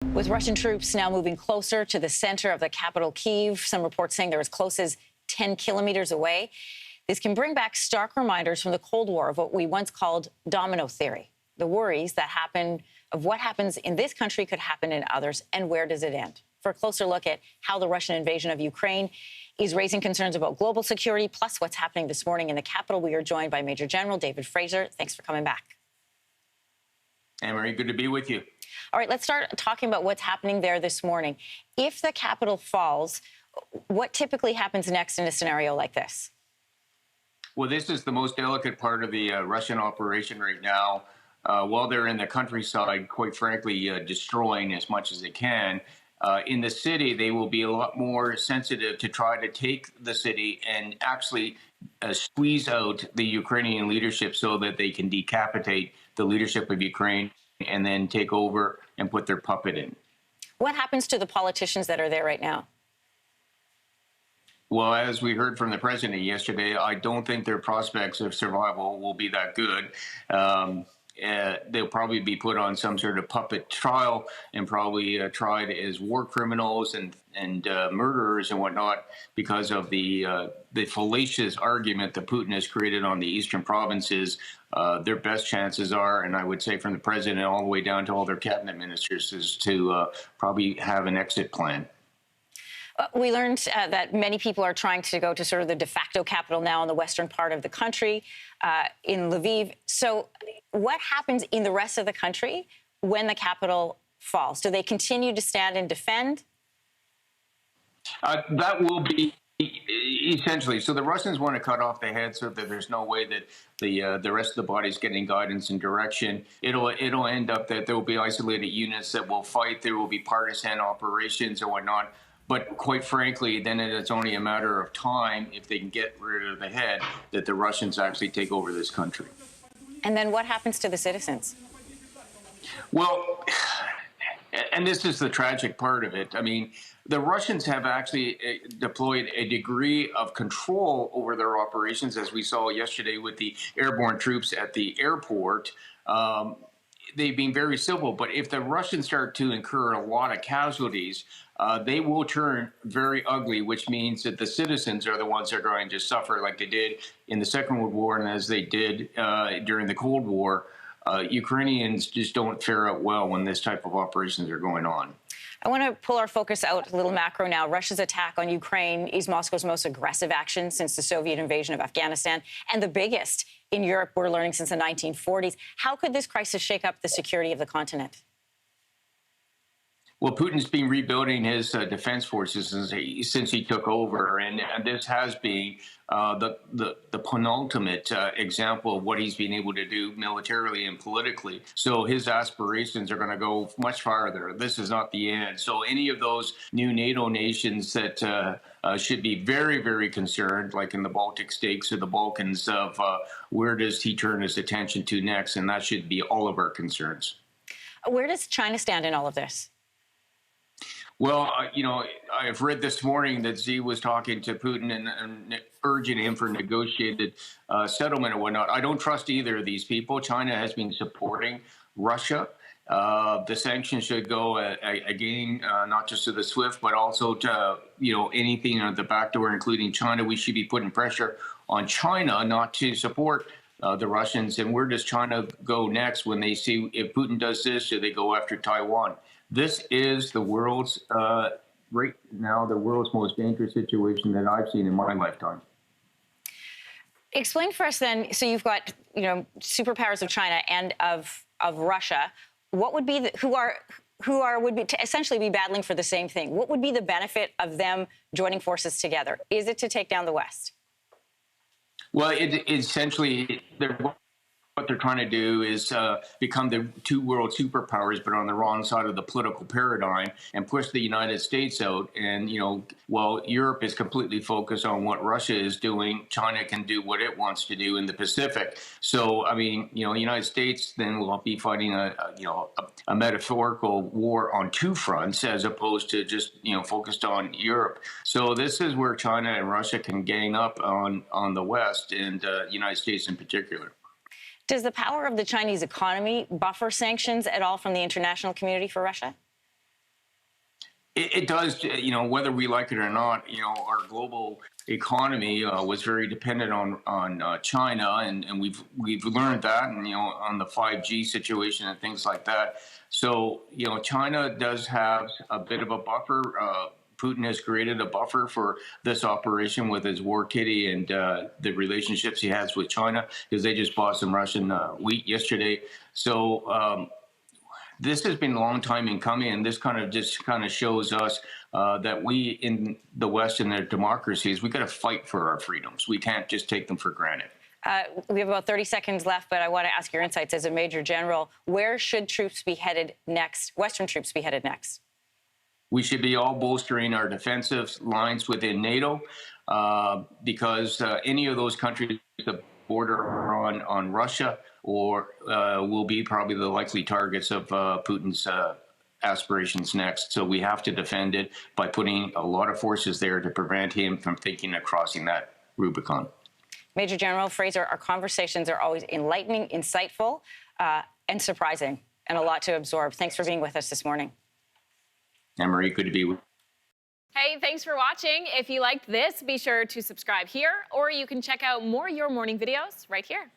With Russian troops now moving closer to the center of the capital, Kyiv, some reports saying they're as close as 10 kilometers away. This can bring back stark reminders from the Cold War of what we once called domino theory. The worries that happen of what happens in this country could happen in others, and where does it end? For a closer look at how the Russian invasion of Ukraine is raising concerns about global security, plus what's happening this morning in the capital, we are joined by Major General David Fraser. Thanks for coming back. Anne-Marie, good to be with you. All right, let's start talking about what's happening there this morning. If the capital falls, what typically happens next in a scenario like this? Well, this is the most delicate part of the Russian operation right now. While they're in the countryside, quite frankly, destroying as much as they can, in the city, they will be a lot more sensitive to try to take the city and actually squeeze out the Ukrainian leadership so that they can decapitate the leadership of Ukraine and then take over and put their puppet in. What happens to the politicians that are there right now? Well, as we heard from the president yesterday, I don't think their prospects of survival will be that good. They'll probably be put on some sort of puppet trial and probably tried as war criminals and murderers and whatnot because of the fallacious argument that Putin has created on the eastern provinces. Their best chances are, and I would say from the president all the way down to all their cabinet ministers, is to probably have an exit plan. We learned that many people are trying to go to sort of the de facto capital now in the western part of the country, in Lviv. So what happens in the rest of the country when the capital falls? Do they continue to stand and defend? That will be essentially. So the Russians want to cut off the head so that there's no way that the rest of the body is getting guidance and direction. It'll end up that there will be isolated units that will fight. There will be partisan operations or whatnot. But quite frankly, then it's only a matter of time, if they can get rid of the head, that the Russians actually take over this country. And then what happens to the citizens? Well, and this is the tragic part of it. I mean, the Russians have actually deployed a degree of control over their operations, as we saw yesterday with the airborne troops at the airport. They've been very civil, but if the Russians start to incur a lot of casualties, they will turn very ugly, which means that the citizens are the ones that are going to suffer like they did in the Second World War and as they did during the Cold War. Ukrainians just don't fare out well when this type of operations are going on. I want to pull our focus out a little macro now. Russia's attack on Ukraine is Moscow's most aggressive action since the Soviet invasion of Afghanistan, and the biggest in Europe, we're learning, since the 1940s. How could this crisis shake up the security of the continent? Well, Putin's been rebuilding his defense forces since he took over, and this has been the penultimate example of what he's been able to do militarily and politically. So his aspirations are going to go much farther. This is not the end. So any of those new NATO nations that should be very, very concerned, like in the Baltic states or the Balkans, of where does he turn his attention to next, and that should be all of our concerns. Where does China stand in all of this? Well, I've read this morning that Xi was talking to Putin and urging him for negotiated settlement and whatnot. I don't trust either of these people. China has been supporting Russia. The sanctions should go again, not just to the SWIFT, but also to anything on the back door, including China. We should be putting pressure on China not to support the Russians. And where does China go next when they see if Putin does this? Do they go after Taiwan? This is the world's, right now, the world's most dangerous situation that I've seen in my lifetime. Explain for us then, so you've got, superpowers of China and of Russia. What would be would essentially be battling for the same thing? What would be the benefit of them joining forces together? Is it to take down the West? Well, essentially, what they're trying to do is become the two world superpowers, but on the wrong side of the political paradigm, and push the United States out. And, while Europe is completely focused on what Russia is doing, China can do what it wants to do in the Pacific. So, the United States then will be fighting a metaphorical war on two fronts, as opposed to just, focused on Europe. So this is where China and Russia can gang up on the West and the United States in particular. Does the power of the Chinese economy buffer sanctions at all from the international community for Russia? It does, whether we like it or not. Our global economy was very dependent on China, and we've learned that, and on the 5G situation and things like that. So China does have a bit of a buffer. Putin has created a buffer for this operation with his war kitty and the relationships he has with China, because they just bought some Russian wheat yesterday. So this has been a long time in coming, and this kind of shows us that we in the West and their democracies, we got to fight for our freedoms. We can't just take them for granted. We have about 30 seconds left, but I want to ask your insights as a Major General. Where should troops be headed next? Western troops be headed next? We should be all bolstering our defensive lines within NATO, because any of those countries that border on Russia or will be probably the likely targets of Putin's aspirations next. So we have to defend it by putting a lot of forces there to prevent him from thinking of crossing that Rubicon. Major General Fraser, our conversations are always enlightening, insightful, and surprising, and a lot to absorb. Thanks for being with us this morning. Anne-Marie, good to be with you. Hey, thanks for watching. If you liked this, be sure to subscribe here, or you can check out more Your Morning videos right here.